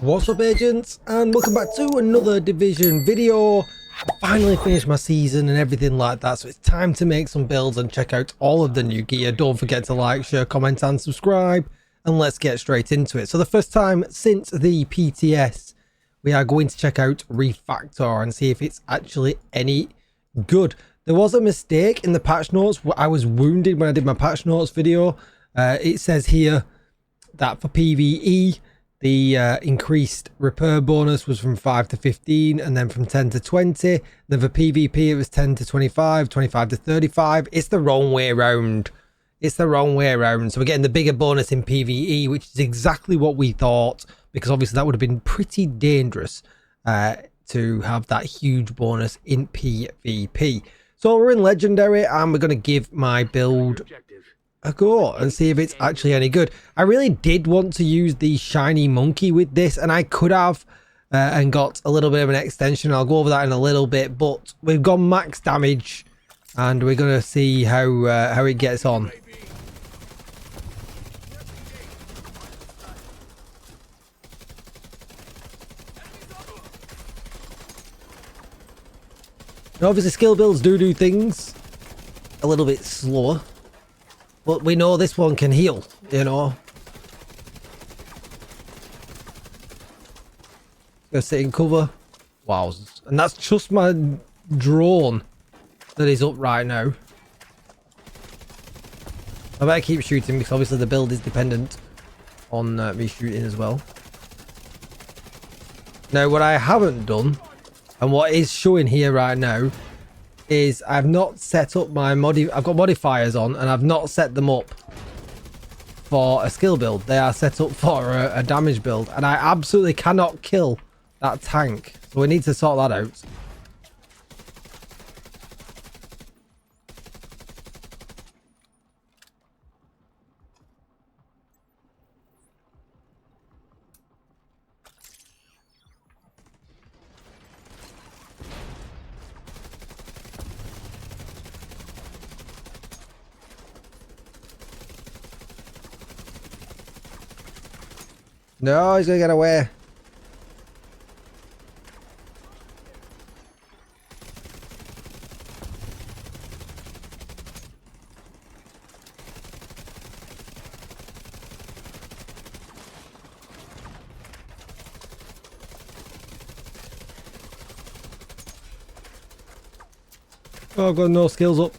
What's up, agents, and welcome back to another Division video. I finally finished my season and everything like that, so it's time to make some builds and check out all of the new gear. Don't forget to like, share, comment and subscribe, and let's get straight into it. So the first time since the PTS, we are going to check out Refactor and see if it's actually any good. There was a mistake in the patch notes. I was wounded when I did my patch notes video. It says here that for PvE, the increased repair bonus was from 5 to 15 and then from 10 to 20. Then for PvP it was 10 to 25, 25 to 35. It's the wrong way around. It's the wrong way around. So we're getting the bigger bonus in PvE, which is exactly what we thought, because obviously that would have been pretty dangerous to have that huge bonus in PvP. So we're in Legendary and we're going to give my build a go and see if it's actually any good. I really did want to use the shiny monkey with this, and I could have and got a little bit of an extension. I'll go over that in a little bit, but we've got max damage and we're going to see how it gets on. Now, obviously skill builds do things a little bit slower, but we know this one can heal, you know. Gonna sit in cover. Wow. And that's just my drone that is up right now. I better keep shooting because obviously the build is dependent on me shooting as well. Now, what I haven't done, and what is showing here right now, is I've not set up my I've got modifiers on and I've not set them up for a skill build. They are set up for a damage build, and I absolutely cannot kill that tank, so we need to sort that out. No, he's gonna get away. Oh, I've got no skills up.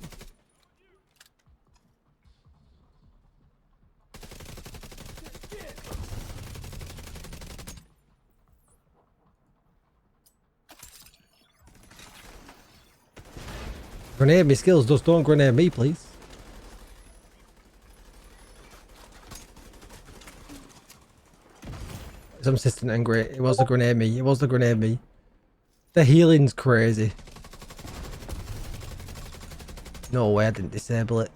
Grenade me skills, just don't grenade me, please. Some assistant and great. It was the grenade me. It was the grenade me. The healing's crazy. No way I didn't disable it.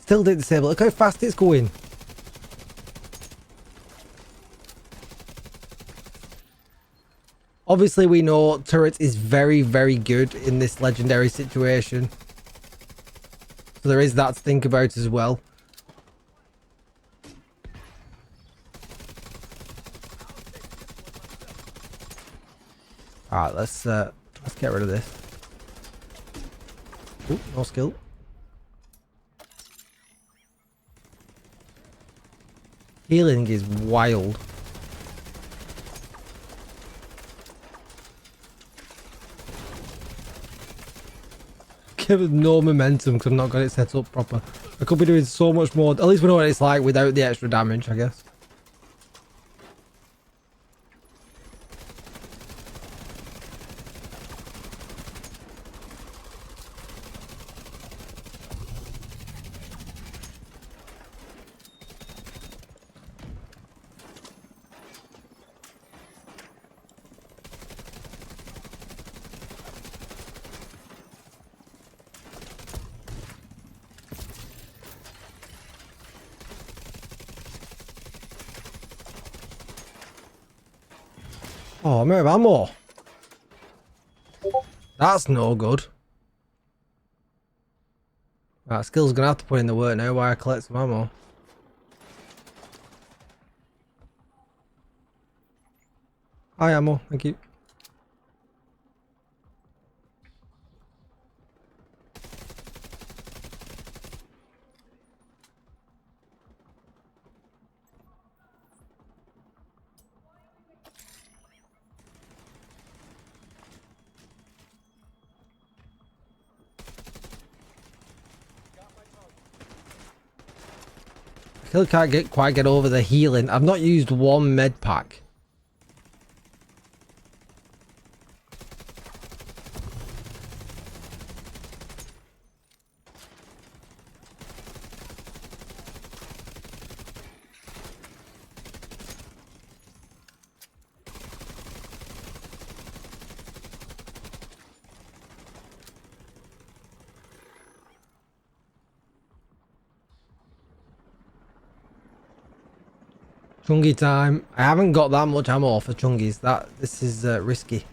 Still didn't disable it. Look how fast it's going. Obviously, we know turret is very, very good in this legendary situation. So there is that to think about as well. Alright, let's get rid of this. Ooh, no skill. Healing is wild. Give it no momentum because I've not got it set up proper. I could be doing so much more. At least we know what it's like without the extra damage, I guess. Oh, I'm out of ammo. That's no good. Right, skill's gonna have to put in the work now while I collect some ammo. High ammo, thank you. I still can't quite get over the healing. I've not used one med pack. Chungy time. I haven't got that much ammo for chungies. This is risky.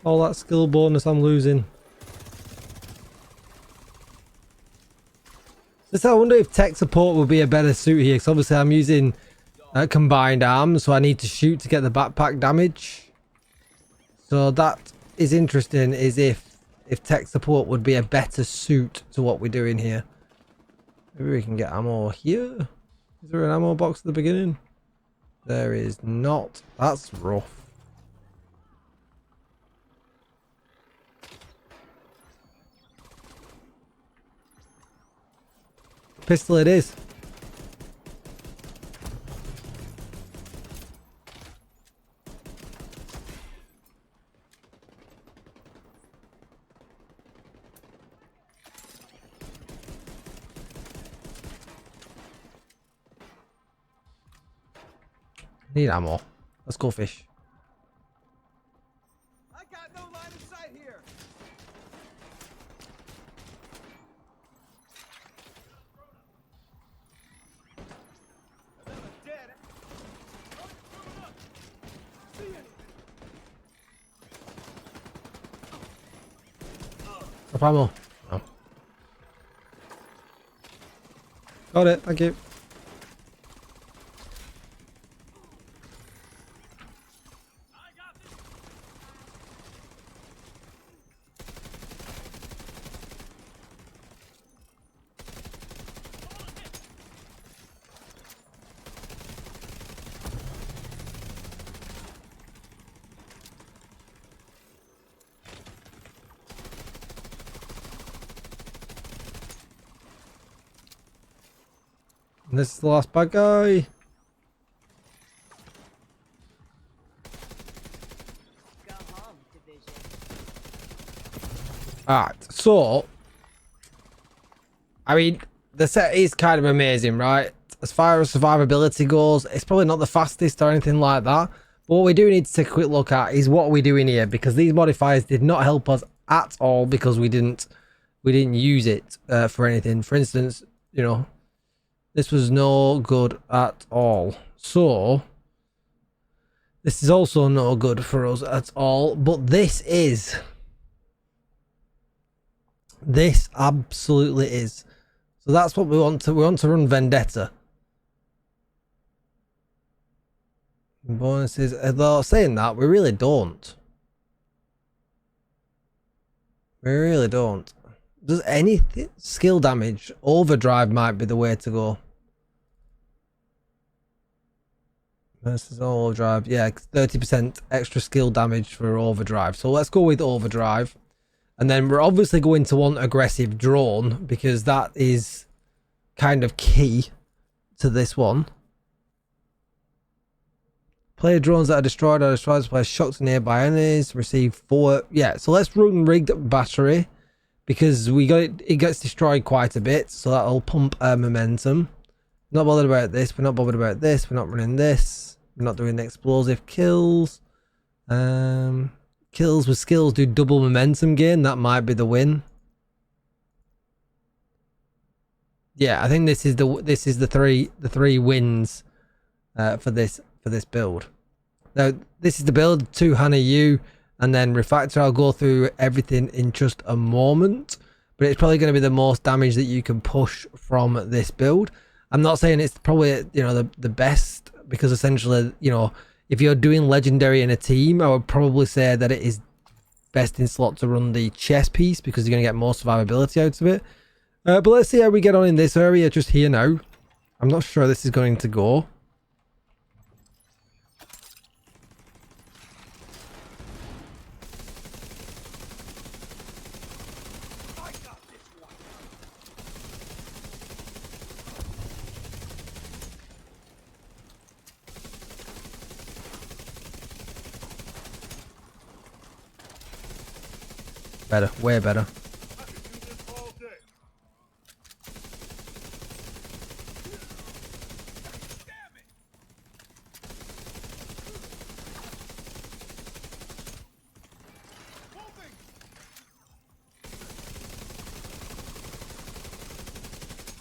All that skill bonus I'm losing. Just I wonder if tech support would be a better suit here, because obviously I'm using combined arms, so I need to shoot to get the backpack damage. So that is interesting, is if tech support would be a better suit to what we're doing here. Maybe we can get ammo here. Is there an ammo box at the beginning? There is not. That's rough. Pistol it is. Need ammo. Let's go fish. I got no line of sight here. Drop ammo. Oh. Got it, thank you. And this is the last bad guy. Alright, so I mean the set is kind of amazing, right? As far as survivability goes, it's probably not the fastest or anything like that. But what we do need to take a quick look at is what we're doing here, because these modifiers did not help us at all because we didn't use it for anything. For instance, you know, this was no good at all. So this is also no good for us at all. But this absolutely is. So that's what we want to run Vendetta. Bonuses, although saying that, we really don't. We really don't. Does anything skill damage? Overdrive might be the way to go. Versus overdrive, yeah, 30% extra skill damage for overdrive. So let's go with overdrive. And then we're obviously going to want aggressive drone, because that is kind of key to this one. Player drones that are destroyed or destroyed by shocked to nearby enemies receive 4. Yeah, so let's run rigged battery because we got it gets destroyed quite a bit, so that'll pump momentum. Not bothered about this, we're not bothered about this, we're not running this, we're not doing the explosive kills. Kills with skills do double momentum gain, that might be the win. Yeah, I think this is the three wins for this build. Now this is the build to Hannah U, and then Refactor. I'll go through everything in just a moment, but it's probably going to be the most damage that you can push from this build. I'm not saying it's probably, you know, the best, because essentially, you know, if you're doing legendary in a team, I would probably say that it is best in slot to run the chest piece because you're going to get more survivability out of it. But let's see how we get on in this area just here now. I'm not sure this is going to go. Better, way better.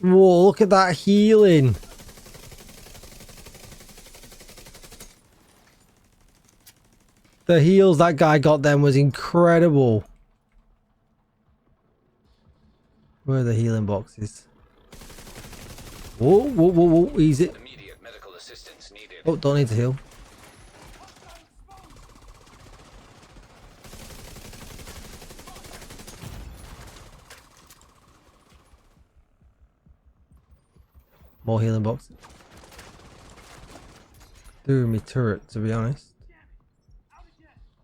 Whoa, look at that healing. The heals that guy got then was incredible. Where are the healing boxes? Whoa, whoa, whoa, whoa, easy. Immediate medical assistance needed. Oh, don't need to heal. More healing boxes. Doing me turret, to be honest.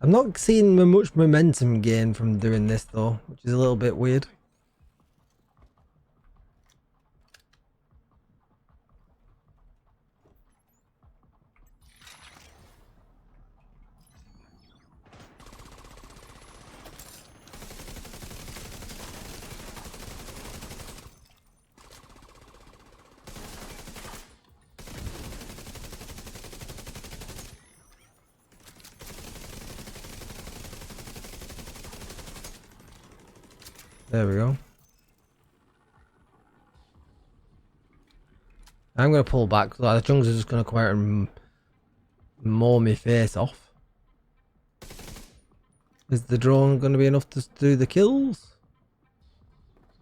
I'm not seeing much momentum gain from doing this though, which is a little bit weird. There we go. I'm going to pull back because the junglers are just going to come out and maul my face off. Is the drone going to be enough to do the kills?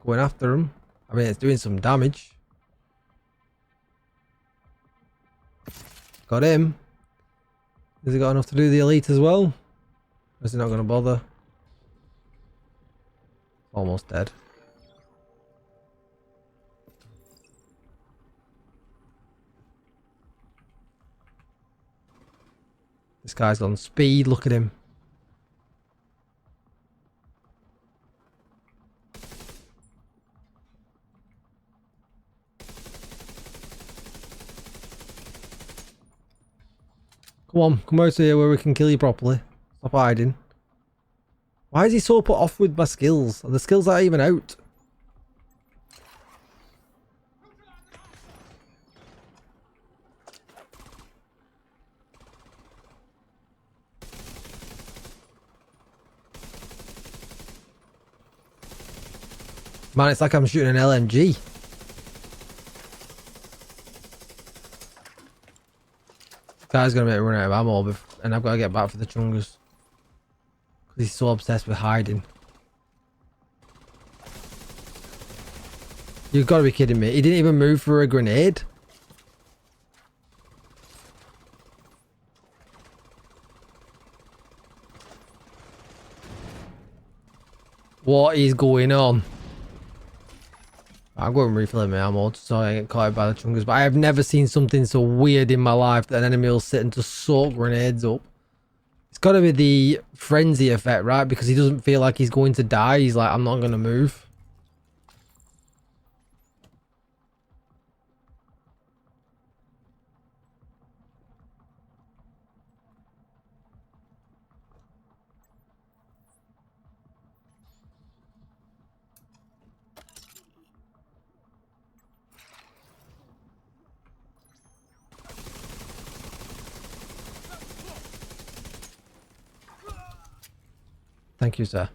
Going after him. I mean, it's doing some damage. Got him. Has he got enough to do the elite as well? Or is he not going to bother? Almost dead. This guy's on speed, look at him. Come on, come out here where we can kill you properly. Stop hiding. Why is he so put off with my skills? Are the skills aren't even out? Man, it's like I'm shooting an LMG. Guy's gonna make me run out of ammo, and I've got to get back for the chungus. He's so obsessed with hiding. You've got to be kidding me. He didn't even move for a grenade. What is going on? I'm going to refill my ammo so I get caught by the chungus. But I have never seen something so weird in my life that an enemy will sit and just soak grenades up. It's got to be the frenzy effect, right? Because he doesn't feel like he's going to die. He's like, I'm not going to move. Thank you, sir.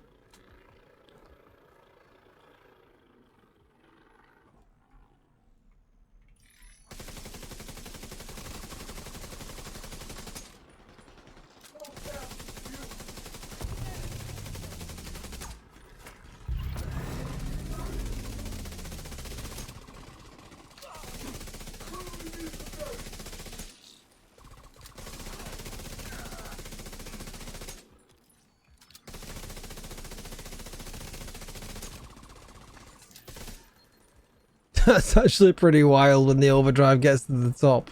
That's actually pretty wild when the overdrive gets to the top.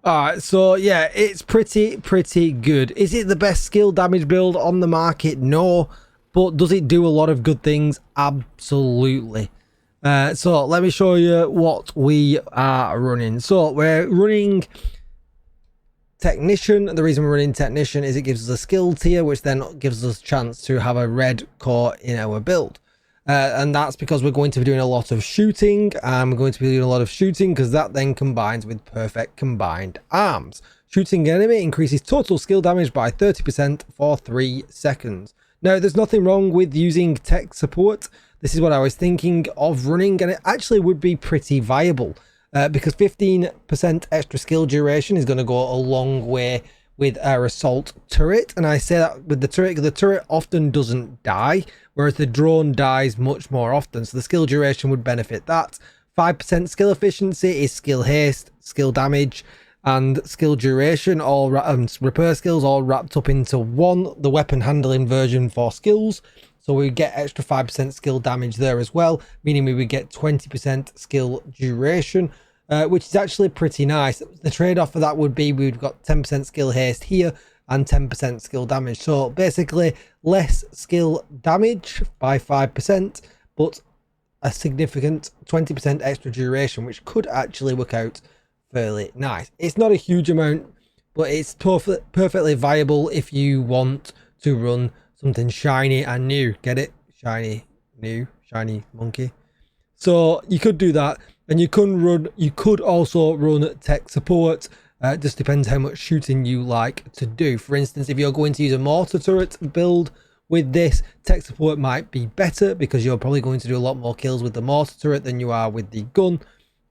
Alright, so yeah, it's pretty good. Is it the best skill damage build on the market? No. But does it do a lot of good things? Absolutely. So let me show you what we are running. So we're running Technician. The reason we're running Technician is it gives us a skill tier, which then gives us a chance to have a red core in our build. And that's because we're going to be doing a lot of shooting. We're going to be doing a lot of shooting because that then combines with perfect combined arms. Shooting an enemy increases total skill damage by 30% for 3 seconds. Now, there's nothing wrong with using tech support. This is what I was thinking of running, and it actually would be pretty viable because 15% extra skill duration is going to go a long way with our assault turret. And I say that with the turret because the turret often doesn't die, whereas the drone dies much more often. So the skill duration would benefit that. 5% skill efficiency is skill haste, skill damage, and skill duration, all repair skills all wrapped up into one. The weapon handling version for skills. So we get extra 5% skill damage there as well, meaning we would get 20% skill duration. Which is actually pretty nice. The trade-off for that would be we've got 10% skill haste here and 10% skill damage. So basically less skill damage by 5%, but a significant 20% extra duration, which could actually work out fairly nice. It's not a huge amount, but it's perfectly viable if you want to run something shiny and new. Get it? Shiny, new, shiny monkey. So you could do that. And you could also run tech support. Just depends how much shooting you like to do. For instance, if you're going to use a mortar turret build with this, tech support might be better because you're probably going to do a lot more kills with the mortar turret than you are with the gun,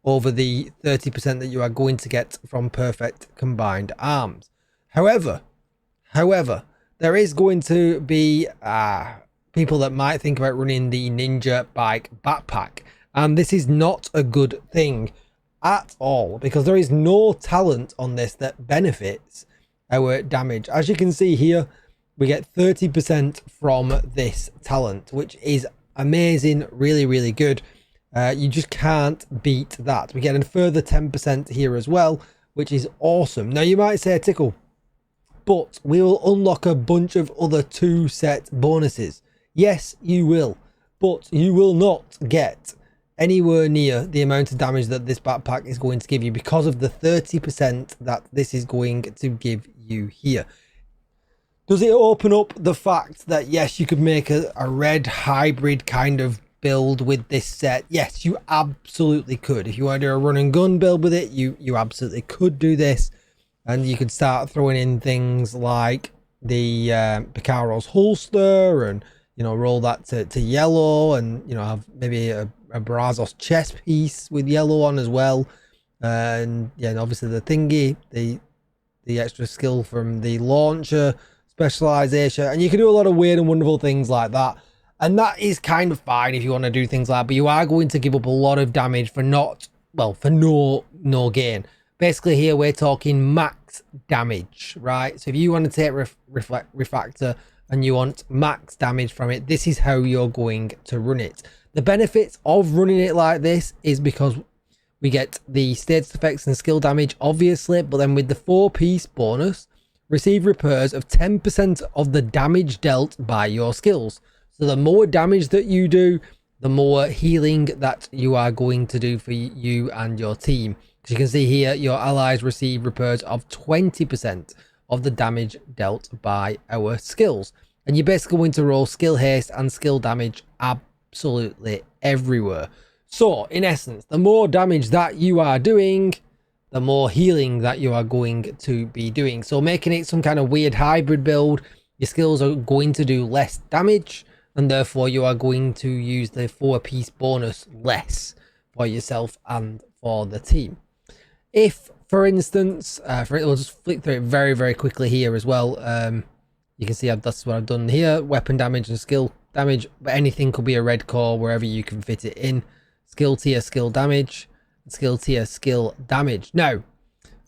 over the 30% that you are going to get from perfect combined arms. However, there is going to be people that might think about running the Ninja Bike backpack. And this is not a good thing at all because there is no talent on this that benefits our damage. As you can see here, we get 30% from this talent, which is amazing, really good. You just can't beat that. We get a further 10% here as well, which is awesome. Now you might say, Tickle, but we will unlock a bunch of other 2-set bonuses. Yes, you will, but you will not get anywhere near the amount of damage that this backpack is going to give you because of the 30% that this is going to give you here. Does it open up the fact that yes, you could make a red hybrid kind of build with this set? Yes, you absolutely could. If you want to do a run and gun build with it, you absolutely could do this, and you could start throwing in things like the Picaro's holster and roll that to yellow, and have maybe a Brazos chest piece with yellow on as well, and yeah, and obviously the thingy, the extra skill from the launcher specialization, and you can do a lot of weird and wonderful things like that, and that is kind of fine if you want to do things like that, but you are going to give up a lot of damage for no gain. Basically here we're talking max damage, right? So if you want to take Refactor and you want max damage from it, this is how you're going to run it. The benefits of running it like this is because we get the status effects and skill damage, obviously, but then with the 4-piece bonus, receive repairs of 10% of the damage dealt by your skills. So the more damage that you do, the more healing that you are going to do for you and your team. As you can see here, your allies receive repairs of 20% of the damage dealt by our skills. And you're basically going to roll skill haste and skill damage absolutely everywhere. So, in essence, the more damage that you are doing, the more healing that you are going to be doing. So, making it some kind of weird hybrid build, your skills are going to do less damage, and therefore you are going to use the 4-piece bonus less for yourself and for the team. If, for instance, we'll just flick through it very, very quickly here as well. You can see that's what I've done here. Weapon damage and skill damage, but anything could be a red core wherever you can fit it in. Skill tier, skill damage. Skill tier, skill damage. Now,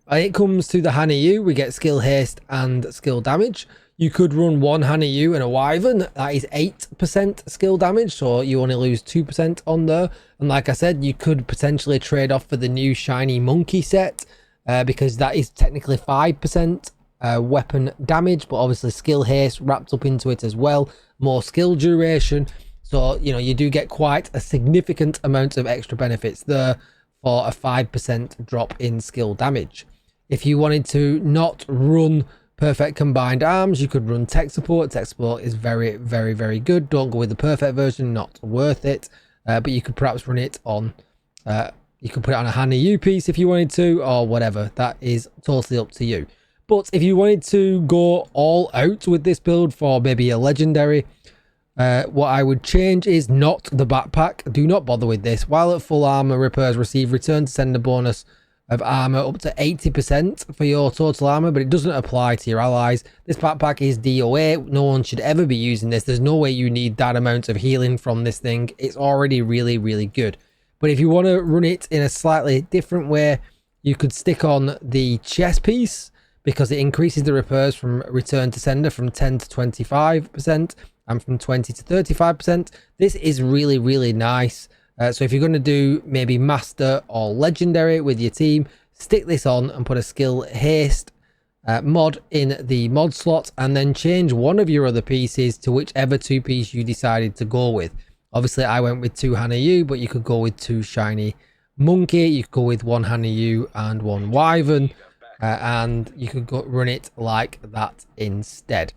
when it comes to the Hanayu, we get skill haste and skill damage. You could run one Hanayu and a Wyvern. That is 8% skill damage, so you only lose 2% on there. And like I said, you could potentially trade off for the new shiny monkey set, because that is technically 5% weapon damage, but obviously skill haste wrapped up into it as well. More skill duration. So, you know, you do get quite a significant amount of extra benefits there for a 5% drop in skill damage. If you wanted to not run perfect combined arms, you could run tech support. Tech support is very, very, very good. Don't go with the perfect version, not worth it. But you could perhaps run it on, you could put it on a Hanayu piece if you wanted to, or whatever. That is totally up to you. But if you wanted to go all out with this build for maybe a legendary, what I would change is not the backpack. Do not bother with this. While at full armor, repairs receive return to sender bonus of armor up to 80% for your total armor, but it doesn't apply to your allies. This backpack is DOA. No one should ever be using this. There's no way you need that amount of healing from this thing. It's already really, really good. But if you want to run it in a slightly different way, you could stick on the chest piece, because it increases the repairs from return to sender from 10 to 25% and from 20 to 35%. This is really, really nice. So if you're going to do maybe master or legendary with your team, stick this on and put a skill haste mod in the mod slot, and then change one of your other pieces to whichever 2-piece you decided to go with. Obviously, I went with 2 Hanayu, but you could go with 2 shiny monkey. You could go with 1 Hanayu and 1 Wyvern. And you could go run it like that instead.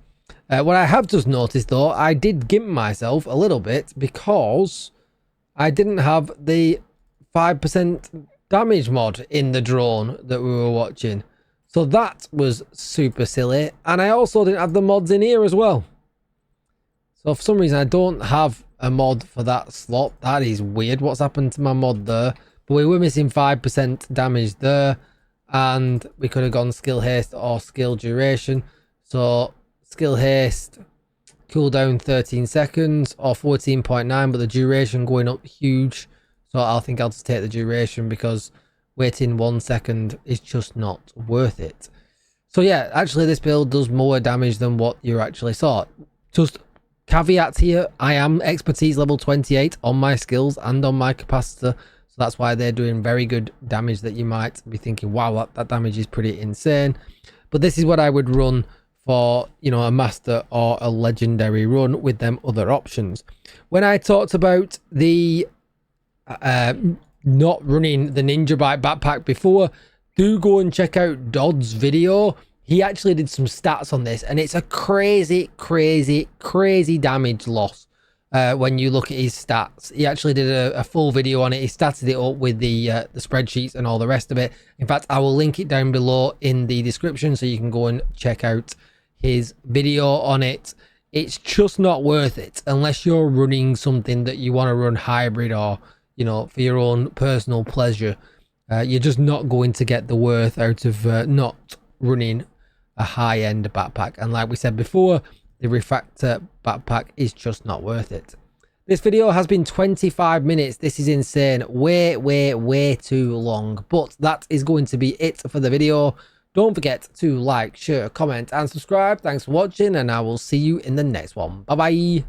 What I have just noticed though, I did gimp myself a little bit because I didn't have the 5% damage mod in the drone that we were watching. So that was super silly. And I also didn't have the mods in here as well. So for some reason I don't have a mod for that slot. That is weird. What's happened to my mod there? But we were missing 5% damage there. And we could have gone skill haste or skill duration. So skill haste, cooldown 13 seconds or 14.9, but the duration going up huge. So I think I'll just take the duration, because waiting 1 second is just not worth it. So yeah, actually this build does more damage than what you actually saw. Just caveat here, I am expertise level 28 on my skills and on my capacitor. So that's why they're doing very good damage that you might be thinking, wow, that damage is pretty insane. But this is what I would run for, you know, a master or a legendary run with them other options. When I talked about the not running the Ninja Bike backpack before, do go and check out Dodd's video. He actually did some stats on this, and it's a crazy, crazy, crazy damage loss. When you look at his stats, he actually did a full video on it. He statted it up with the spreadsheets and all the rest of it. In fact, I will link it down below in the description so you can go and check out his video on it. It's just not worth it unless you're running something that you want to run hybrid, or, you know, for your own personal pleasure. You're just not going to get the worth out of not running a high-end backpack. And like we said before, the Refactor backpack is just not worth it. This video has been 25 minutes. This is insane. Way, way, way too long. But that is going to be it for the video. Don't forget to like, share, comment, and subscribe. Thanks for watching, and I will see you in the next one. Bye-bye.